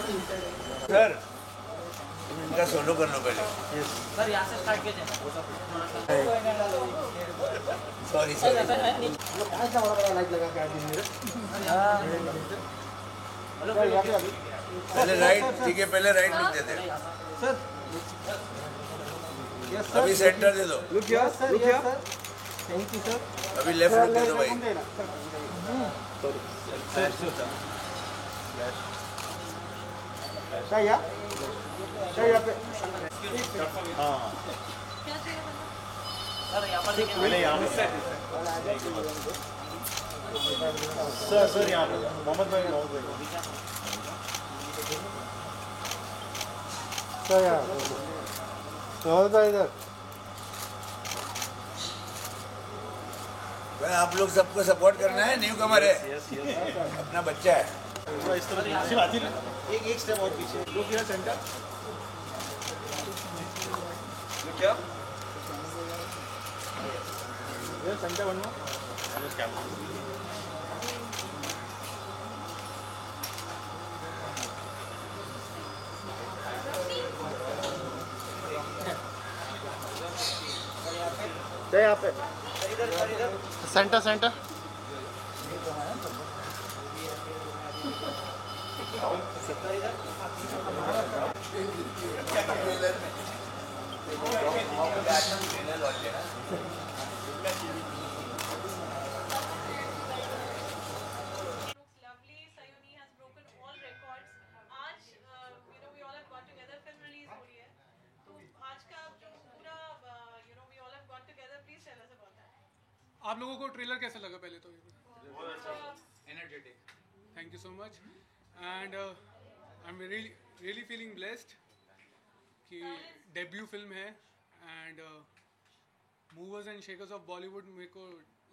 Sir इनका solo कर लो पहले। सर यहाँ से स्टार्ट कीजिए। सॉरी सॉरी ऐसा बड़ा लाइट लगा के आदमी मेरे पहले राइट, ठीक है पहले राइट लिख देते हैं। सर अभी सेंटर दे दो। Look here sir, look here thank you sir. अभी लेफ्ट लुक दे दो भाई। सर यहाँ पे हाँ सर यहाँ पर देखिए। पहले यहाँ पे सर यहाँ पे मोहम्मद भाई सर यहाँ तो इधर भाई आप लोग सबको सपोर्ट करना है, न्यू कमर है अपना बच्चा है। एक स्टेप और पीछे लुक हियर सेंटर क्या ये सेंटर वन में यहाँ पे centre centre lovely. Sayoni has broken all records. आज we all have got together. Film release हो रही है. तो आज का जो पूरा we all have got together. Please tell us about that. आप लोगों को ट्रेलर कैसा लगा पहले तो? Energetic. Thank you so much and I am really feeling blessed कि डेब्यू फिल्म है and movers and shakers of Bollywood मेरे को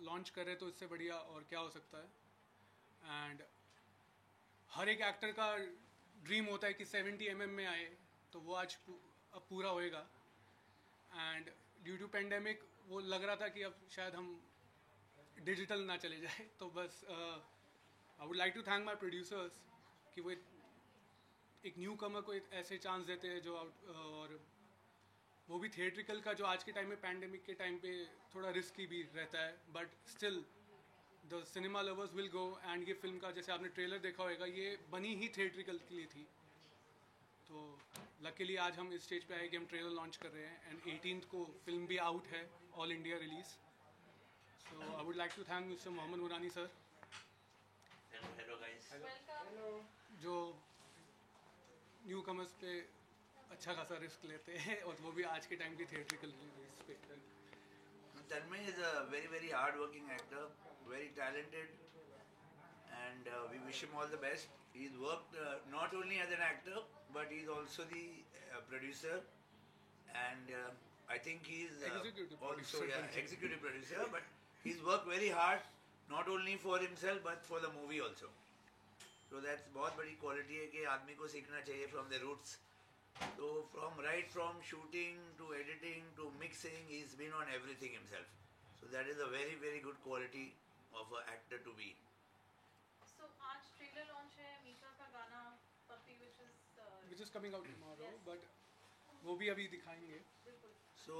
लॉन्च करे तो इससे बढ़िया और क्या हो सकता है। एंड हर एक एक्टर का ड्रीम होता है कि 70 mm में आए, तो वो आज अब पूरा होएगा। एंड ड्यू टू पेंडेमिक वो लग रहा था कि अब शायद हम डिजिटल ना चले जाए, तो बस I would like to thank my producers कि वो एक न्यू कमर को एक ऐसे चांस देते हैं जो और वो भी थिएट्रिकल का, जो आज के टाइम में पैंडेमिक के टाइम पे थोड़ा रिस्की भी रहता है, but still the cinema lovers will go. And ये फिल्म का जैसे आपने ट्रेलर देखा होगा, ये बनी ही थिएट्रिकल के लिए थी। तो लकीली आज हम इस स्टेज पे आए कि हम ट्रेलर लॉन्च कर रहे हैं एंड 18th को फिल्म भी आउट है, all India release. So I would like to thank mister Mohammad Noorani sir, जो न्यू कमर्स पे अच्छा खासा रिस्क लेते हैं और वो भी आज के टाइम की थिएट्रिकल रिलीज पे। Tanmay is a very hard working actor, very talented, and we wish him all the best. He's worked not only as an actor but he's also the producer, and I think he's Executive also producer. executive producer, but he's worked very hard not only for himself but for the movie also. So that's बहुत बड़ी quality है कि आदमी को सीखना चाहिए from the roots. So from shooting to editing to mixing, he's been on everything himself. So that is a very good quality of an actor to be. So आज trailer launch है मीका का गाना Puppy, which is coming out tomorrow, but वो भी अभी दिखाएंगे। So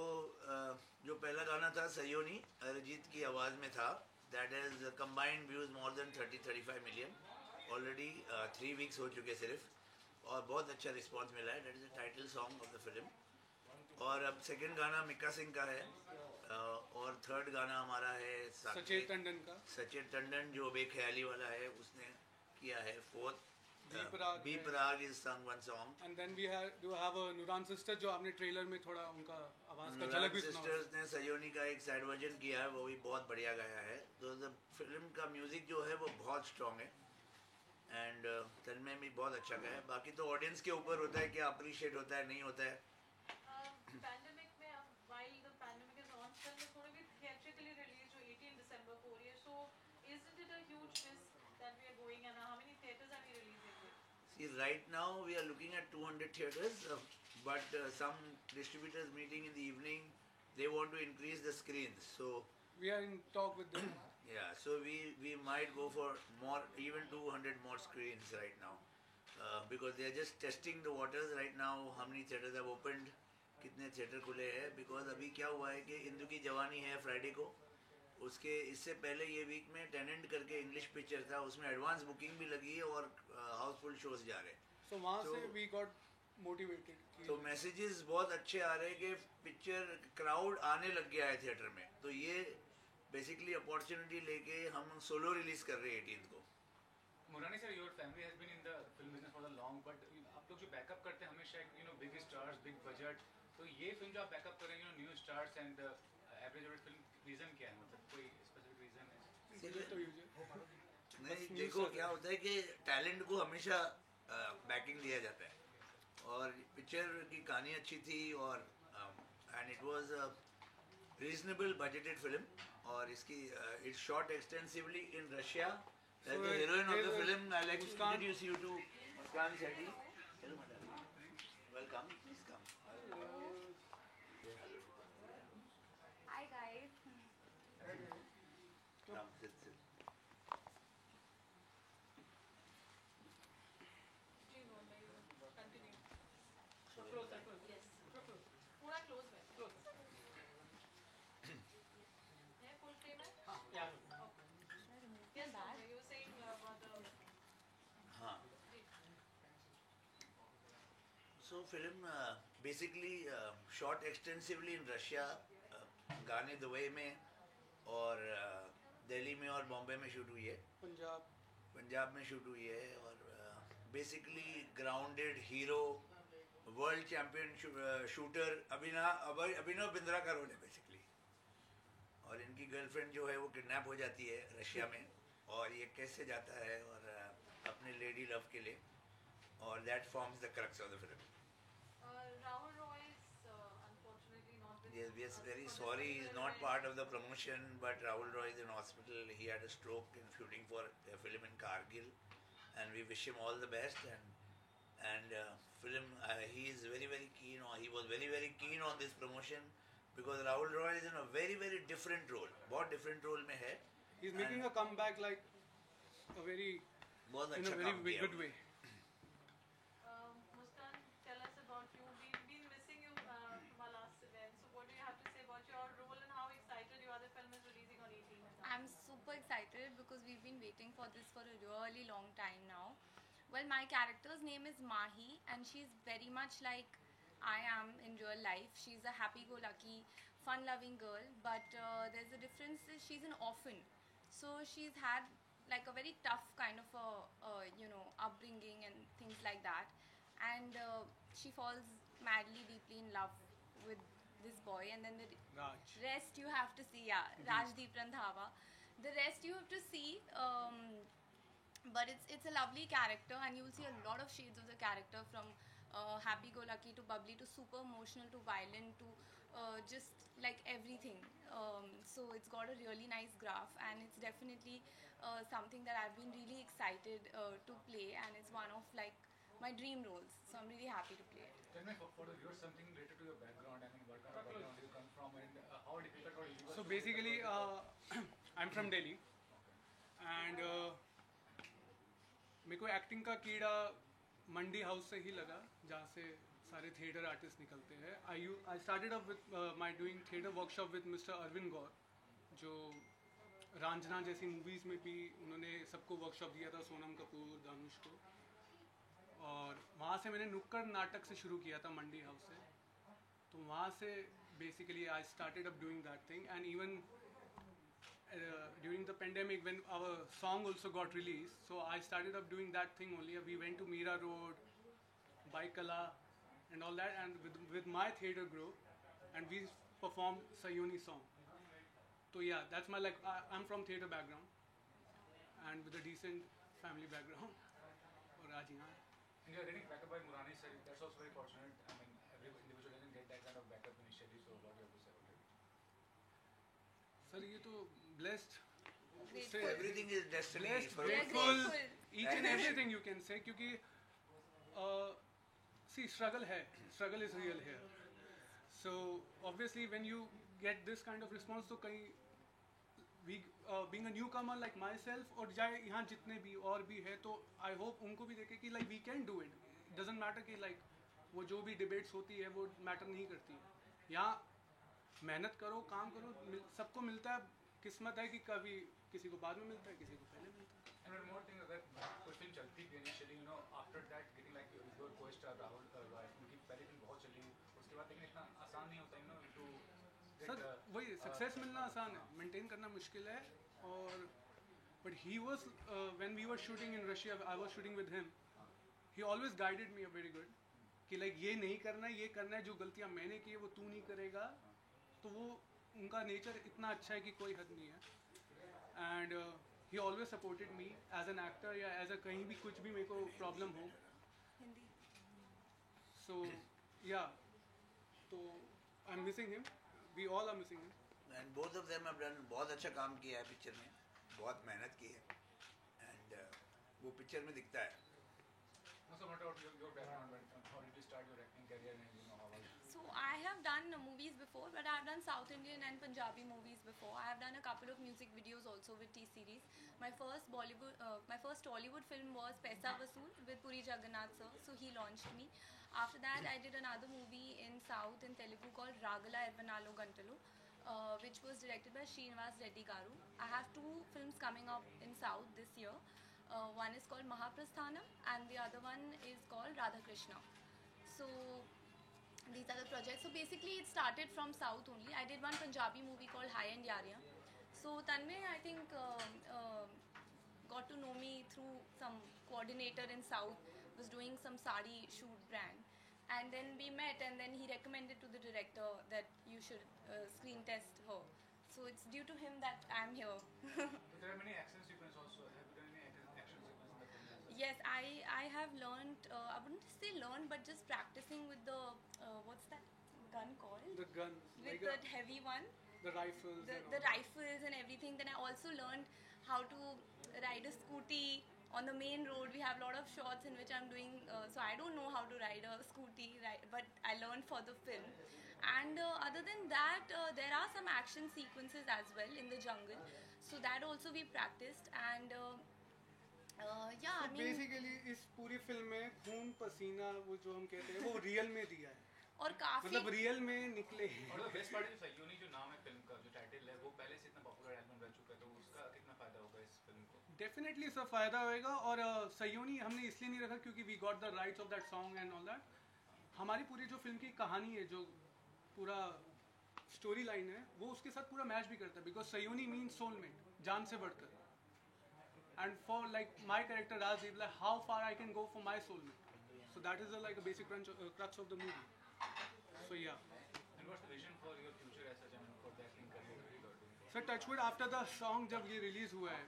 जो पहला गाना था सयोनी, अरिजीत की आवाज़ में था, that has combined views more than 30-35 million. Already 3 weeks हो चुके सिर्फ, और बहुत अच्छा रिस्पांस मिला है। That is the title song of the film. और अब सेकंड गाना मिक्का सिंह का है, और थर्ड गाना हमारा है सचेत टंडन का, सचेत टंडन जो बेख्याली वाला है उसने किया है। Fourth be Parag is sung one song. And then we have a Nooran sister, जो आपने ट्रेलर में थोड़ा उनका आवाज का झलक भी सुना। सिस्टर्स ने सयोनी का एक साइड वर्जन किया है, वो भी बहुत बढ़िया गाया है। तो द फिल्म का म्यूजिक जो है वो बहुत स्ट्रॉन्ग है एंड तन्मय भी बहुत अच्छा गया है। बाकी तो ऑडियंस के ऊपर होता है कि अप्रिशिएट होता है नहीं होता है। पैंडेमिक में अब while the pandemic is on, film में थोड़ी भी theatrically release जो 18 December को हो रही है, so isn't it a huge risk that we are going, and how many theaters are we releasing with? See, right now we are looking at 200 theaters, but some distributors meeting in the evening, they want to increase the screens. So we are in talk with them. yeah, so we might go for more, even 200 more screens right now. because they are just testing the waters right now. How many theaters have opened, कितने theatre खुले हैं? Because अभी क्या हुआ है कि इंदु की जवानी है फ्राइडे को, उसके इससे पहले ये वीक में टेनेंट करके इंग्लिश पिक्चर था, उसमें एडवांस बुकिंग भी लगी है और हाउसफुल शोज जा रहे हैं. So वहाँ से we got motivated. तो मैसेजेस बहुत अच्छे आ रहे हैं कि पिक्चर क्राउड आने लग गया है थिएटर में. तो ये बेसिकली अपॉर्चुनिटी लेके हम सोलो रिलीज कर रहे हैं 18 को. Murani sir, your family has been in the film business for the long, but आप लोग जो बैकअप करते हैं हमेशा big stars, big budget, तो ये फिल्म जो आप बैकअप कर रहे हैं new stars and average budget film, reason क्या है? मतलब कोई स्पेसिफिक रीजन है? Budget तो usual. नहीं, देखो क्या होता है कि टैलेंट को हमेशा बैकिंग दिया जाता है, और पिक्चर की कहानी अच्छी थी और and it was a reasonable budgeted film, और इसकी it's shot extensively in Russia. Like the heroine of the film, I like to introduce you to Muskan Shetty. Hello, madam. Welcome. Please come. Hi guys. Come, sit. Ji no, नहीं continue. Close. Yes. पूरा close है. है full frame है? Yeah. Yes, no, you were saying about the. हाँ. So film basically shot extensively in Russia, गाने Dubai में और दिल्ली में और बॉम्बे में शूट हुई है. पंजाब में शूट हुई है, और basically grounded hero, world champion shooter Abhinav Bindra का रोल है बेसिकली. और इनकी गर्लफ्रेंड जो है वो किडनैप हो जाती है रशिया में, और ये कैसे जाता है और अपने लेडी लव के लिए, और that forms the crux of the film. Rahul Roy is unfortunately not with Yes, we are us very for sorry. this He's particular not event. part of the promotion, but Rahul Roy is in hospital. He had a stroke in shooting for a film in Kargil, and we wish him all the best. And film, he is very very keen on. He was very very keen on this promotion because Rahul Roy is in a very very different role. बहुत different role में है. He's making a comeback like a very बहुत in a अच्छा very काम किया good way. Muskan, tell us about you. We've been missing you from our last event. So what do you have to say about your role and how excited you are? The film is releasing on 18th. I'm super excited because we've been waiting for this for a really long time now. Well, my character's name is Mahi, and she's very much like I am in real life. She's a happy-go-lucky, fun-loving girl, but there's a difference. She's an orphan, so she's had like a very tough kind of upbringing and things like that, and she falls madly, deeply in love with this boy, and then the Raj. rest you have to see. Yeah, Rajdeep Randhawa. The rest you have to see. But it's a lovely character, and you will see a lot of shades of the character, from happy-go-lucky to bubbly to super emotional to violent to just like everything. So it's got a really nice graph, and it's definitely something that I've been really excited to play, and it's one of like my dream roles. So I'm really happy to play it. Tell me for the viewers something related to your background. I mean, what kind of background you come from, and how difficult or easy was So it? basically, I'm from Delhi, and मेरे को acting का कीड़ा मंडी house से ही लगा, जहाँ से सारे theatre artist निकलते हैं. I started up with my doing theatre workshop with mister Arvind Gaur, जो रांझना जैसी मूवीज़ में भी उन्होंने सबको वर्कशॉप दिया था, सोनम कपूर, दानुष को. और वहाँ से मैंने नुक्कड़ नाटक से शुरू किया था मंडी हाउस से. तो वहाँ से basically I started up doing that thing, and even during the pandemic when our song also got released, so I started up doing that thing only. We went to Meera Road, Baikala and all that, and with my theatre group, and we performed Sayoni song. So yeah, that's my I'm from theatre background and with a decent family background. Or Rajina. And you're getting backup by Murani sir. That's also very fortunate. I mean, every individual doesn't get that kind of backup initially. So what do you have to say about it? Sir, ये तो blessed. Grateful. Everything is destiny. Blessed, For- We are grateful, grateful. each and everything you can say, क्योंकि see, struggle है, struggle is real here. So obviously when you get this kind of response, तो कहीं we being a newcomer like myself, और चाहे यहाँ जितने भी और भी है, तो आई होप उनको भी देखे कि like we can do it. Doesn't matter कि लाइक वो जो भी डिबेट्स होती है वो मैटर नहीं करती है. यहाँ मेहनत करो, काम करो, सबको मिलता है. किस्मत है कि कभी किसी को बाद में मिलता है, किसी को पहले मिलता है. And one more thing, अगर कोई फिल्म चलती भी initially, you know, after that getting like your co-star Rahul Roy, उनकी पहली फिल्म बहुत चली, उसके बाद लेकिन इतना आसान नहीं होता, you know, to get sir वही सक्सेस मिलना आसान है, मेंटेन करना मुश्किल है. और but he was when we were shooting in Russia, I was shooting with him, he always guided me a very good कि लाइक ये नहीं करना है, ये करना है, जो गलतियां मैंने की है वो तू नहीं करेगा. तो वो उनका नेचर इतना अच्छा है कि कोई हद नहीं है. And he always supported me as an actor या एज अ कहीं भी कुछ भी मेरे को प्रॉब्लम हो. हिंदी. सो या तो I am missing him, we all are missing him. And both of them have done, बहुत अच्छा काम किया है पिक्चर में, बहुत मेहनत की है, एंड वो पिक्चर में दिखता है. Also, what about your background? How did you start your acting career, and you know how was it? So I have done movies before, but I have done South Indian and Punjabi movies before. I have done a couple of music videos also with T-Series. My first Tollywood film was Paisa Vasool with Puri Jagannath sir, so he launched me. After that, I did another movie in South in Telugu called Ragala Ervanalo Gantalu, which was directed by Srinivas Reddy Garu. I have 2 films coming up in South this year. One is called Mahaprasthanam and the other one is called Radha Krishna. So these are the projects. So basically it started from South only. I did one Punjabi movie called High End Yaria. So Tanmay, I think, got to know me through some coordinator in South, was doing some sari shoot brand. And then we met, and then he recommended to the director that you should screen test her. So it's due to him that I'm here. So there are many action sequences also. Have you done any action sequence in the film? Yes, I have learned, I wouldn't say learned, but just practicing with the, what's that gun called? The guns, With like that heavy one. the rifles, and The all. rifles and everything. Then I also learned how to ride a scooty on the main road. We have a lot of shots in which I'm doing, so I don't know how to ride a scooty, but I learned for the film. And other than that, there are some action sequences as well in the jungle, so that also we practiced. And yeah, I mean, basically इस पूरी film में खून पसीना वो जो हम कहते हैं वो रियल में दिया है, और काफी मतलब रियल में निकले हैं. और बेस्ट पार्ट है सयोनी जो नाम है फिल्म का, जो टाइटल है, वो पहले से इतना पॉपुलर एल्बम रह चुका है, तो उसका कितना फायदा होगा इस फिल्म को? डेफिनेटली सब फायदा होएगा. और सयोनी हमने इसलिए नहीं रखा क्योंकि we got the rights of that song and all that. हमारी पूरी जो फिल्म की कहानी है, जो पूरा स्टोरी लाइन है, वो उसके साथ पूरा मैच भी करता है. बिकॉज सयोनी मीन्स सोलमेट, जान से बढ़कर. And for like my character Rajdeep, like how far I can go for my soulmate. So that is like a basic crux of the movie. So yeah. And what's the vision for your future as such, I mean, for the acting career that you are doing? Sir touchwood after the song जब ये release हुआ है,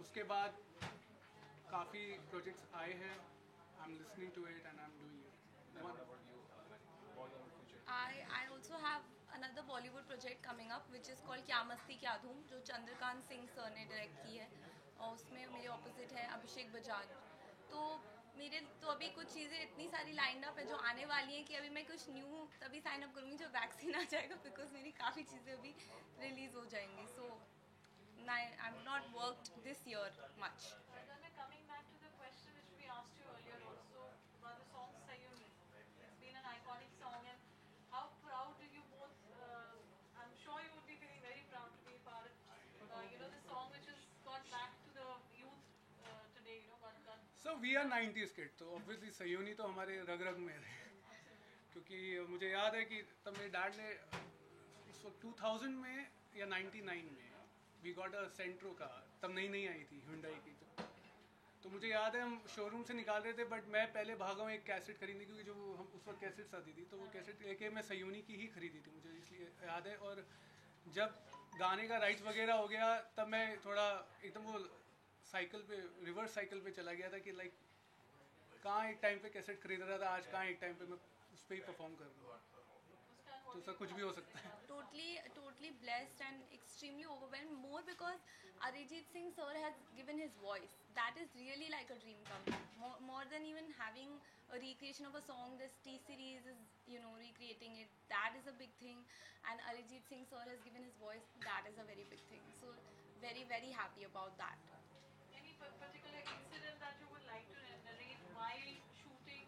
उसके बाद काफ़ी projects आए हैं. I am listening to it and I am doing it. And what about you, Bollywood future? I also have another Bollywood project coming up which is called क्या मस्ती क्या धूम, जो चंद्रकांत सिंह सर ने डायरेक्ट की है, और उसमें मेरे ऑपोजिट है अभिषेक बजाज. तो मेरे तो अभी कुछ चीज़ें इतनी सारी लाइन अप है जो आने वाली हैं कि अभी मैं कुछ न्यू तभी साइन अप करूँगी जब वैक्सीन आ जाएगा, बिकॉज मेरी काफ़ी चीज़ें अभी रिलीज़ हो जाएंगी. So I am not worked this year much. Then coming back to the question which we asked you earlier also about the song Sayuni. It's been an iconic song, and how proud do you both, I'm sure you would be feeling very proud to be a part of, the song which has got back to the youth today, got so we are 90s kid, तो obviously Sayoni तो हमारे रग रग में है. क्योंकि मुझे याद है कि तब मेरे डैड ने उस वक्त 2000 में या 99 में वी गॉट अ सेंट्रो का, तब नई आई थी हुंडई की. तो मुझे याद है हम शोरूम से निकाल रहे थे, बट मैं पहले भागा हूँ एक कैसेट खरीदने, क्योंकि जो हम उस वक्त कैसेट्स आती थी, तो वो कैसेट लेके मैं सयोनी की ही खरीदी थी, मुझे इसलिए याद है. और जब गाने का राइट्स वगैरह हो गया, तब मैं थोड़ा एकदम वो साइकिल पे, रिवर्स साइकिल पे चला गया था कि लाइक कहाँ एक टाइम पे कैसेट खरीद रहा था, आज कहाँ एक टाइम पे मैं उस पर ही परफॉर्म कर रहा हूँ. तो सर कुछ भी हो सकता है. Totally blessed and extremely overwhelmed, more because Arijit Singh sir has given his voice. That is really like a dream come true. More than even having a recreation of a song, this T-Series is, recreating it. That is a big thing. And Arijit Singh sir has given his voice. That is a very big thing. So very, very happy about that. Any particular incident that you would like to narrate while shooting?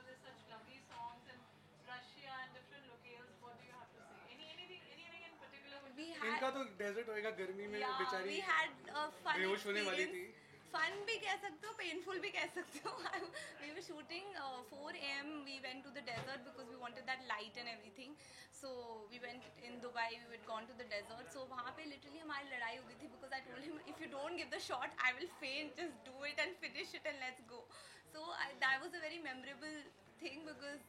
There's such lovely songs in Russia and different locales. What do you have to say? Anything in particular? We इनका had, तो desert होएगा गर्मी में yeah, बेचारी we had a fun बेहोश होने वाली experience. Fun भी कह सकते हो, painful भी कह सकते हो. We were shooting 4 a.m. We went to the desert because we wanted that light and everything. So we went in Dubai. We had gone to the desert. So वहाँ पे literally हमारी लड़ाई हो गई थी because I told him if you don't give the shot, I will faint. Just do it and finish it and let's go. So that was a very memorable thing because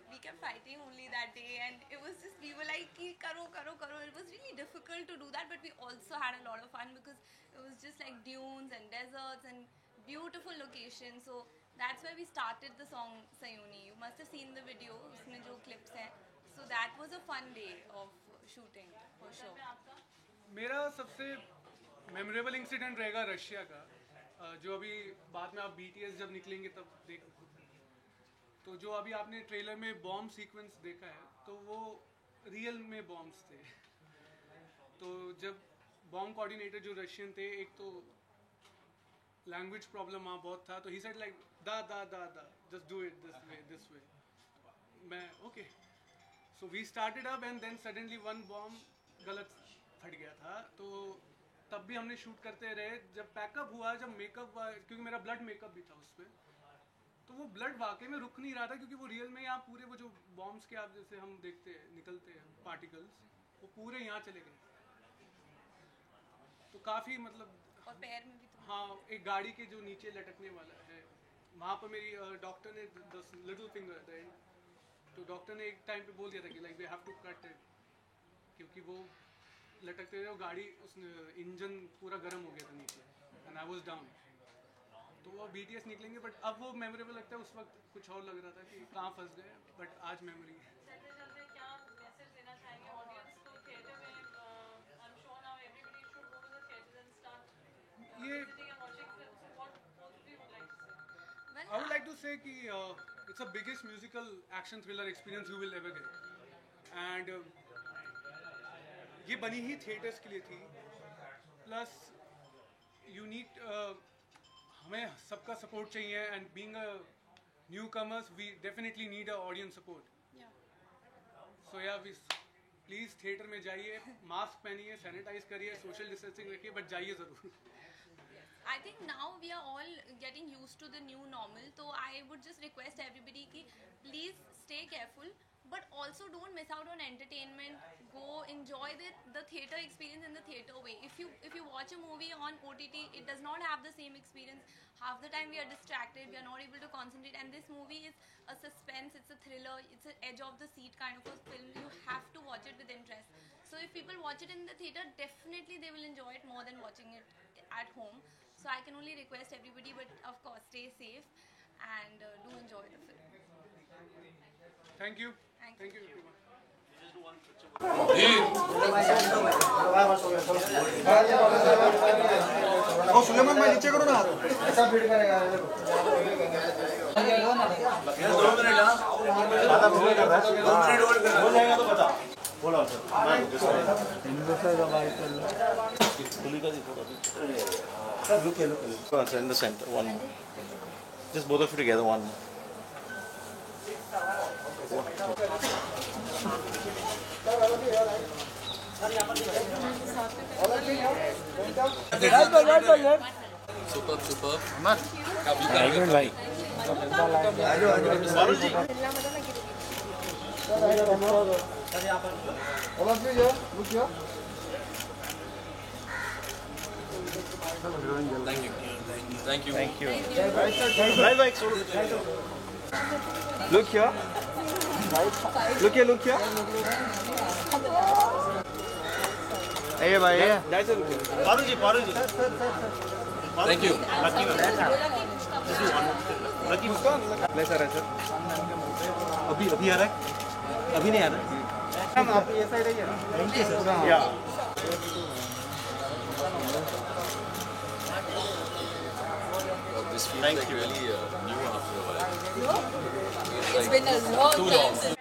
we kept fighting only that day, and it was just, we were like ki karo. It was really difficult to do that, but we also had a lot of fun because it was just like dunes and deserts and beautiful locations. So that's why we started the song Sayuni. You must have seen the video, usme jo clips hain. So that was a fun day of shooting for sure. मेरा सबसे memorable incident रहेगा Russia का, जो अभी बाद में आप BTS जब निकलेंगे तब देख, तो जो अभी आपने ट्रेलर में बॉम्ब सीक्वेंस देखा है तो वो रियल में बॉम्ब्स थे. तो जब बॉम्ब कोऑर्डिनेटर जो रशियन थे, एक तो लैंग्वेज प्रॉब्लम वहाँ बहुत था, तो he said like the just do it this way. मैं okay, so we started up and then suddenly one bomb गलत फट गया था. तो तब भी हमने शूट करते रहे. जब पैकअप हुआ, जब मेकअप, क्योंकि मेरा ब्लड मेकअप भी था उसमें, तो वो ब्लड वाकई में रुक नहीं रहा था, क्योंकि वो रियल में यहाँ पूरे वो जो बॉम्ब्स के आप जैसे हम देखते हैं निकलते हैं पार्टिकल्स, वो पूरे यहाँ चले गए. तो काफ़ी मतलब, और पैर में भी तो, हाँ, एक गाड़ी के जो नीचे लटकने वाला है वहाँ पर मेरी डॉक्टर ने लिटिल फिंगर, तो डॉक्टर ने एक टाइम पे बोल दिया था कि like we have to cut it, क्योंकि वो लटकते रहे, गाड़ी उसने इंजन पूरा गर्म हो गया था नीचे, एंड आई वाज डाउन. तो वो BTS निकलेंगे, बट अब वो मेमोरेबल लगता है. उस वक्त कुछ और लग रहा था कि कहाँ फंस गए, बट आज मेमोरी है. चलते क्या मैसेज देना चाहेंगे ऑडियंस को थिएटर में? I am sure now everybody should go to the theatre and start ये visiting and watching films. So what both of you would like to say? well, I would like to say कि it's the biggest musical action thriller experience you will ever get, and ये बनी ही theatres के लिए थी. Plus you need हमें सबका support चाहिए, and being a newcomers we definitely need a audience support. yeah. So या प्लीज़ थिएटर में जाइए, मास्क पहनिए, सैनिटाइज करिए, सोशल डिस्टेंसिंग रखिए, बट जाइए ज़रूर. I think now we are all getting used to the new normal. So I would just request everybody ki please stay careful, but also don't miss out on entertainment. Go enjoy the theater experience in the theater way. If you watch a movie on OTT, it does not have the same experience. Half the time we are distracted, we are not able to concentrate, and this movie is a suspense, it's a thriller, it's an edge of the seat kind of a film. You have to watch it with interest. So if people watch it in the theater, definitely they will enjoy it more than watching it at home. So I can only request everybody, but of course stay safe and do enjoy the film. Thank you. Thank thank you. You everyone. ओ सुलेमान भाई नीचे करो ना, ऐसा feed करेगा. 2 minute, ज़्यादा video कर रहा है, 2 मिनट होल्ड करना हो जाएगा तो बता. बोलो sir. Look in the center, one more. Just both of you together, one more. Superb. भाई Thank you. Look here. Look here. Hey, bhai. Paru ji. Thank you. ले सर ऐसे. अभी आ रहा है? अभी नहीं आ रहा है? आप ये साइड आइए ना. Thank you sir. या. This feels like really new after a while. It's been a long Too time long. since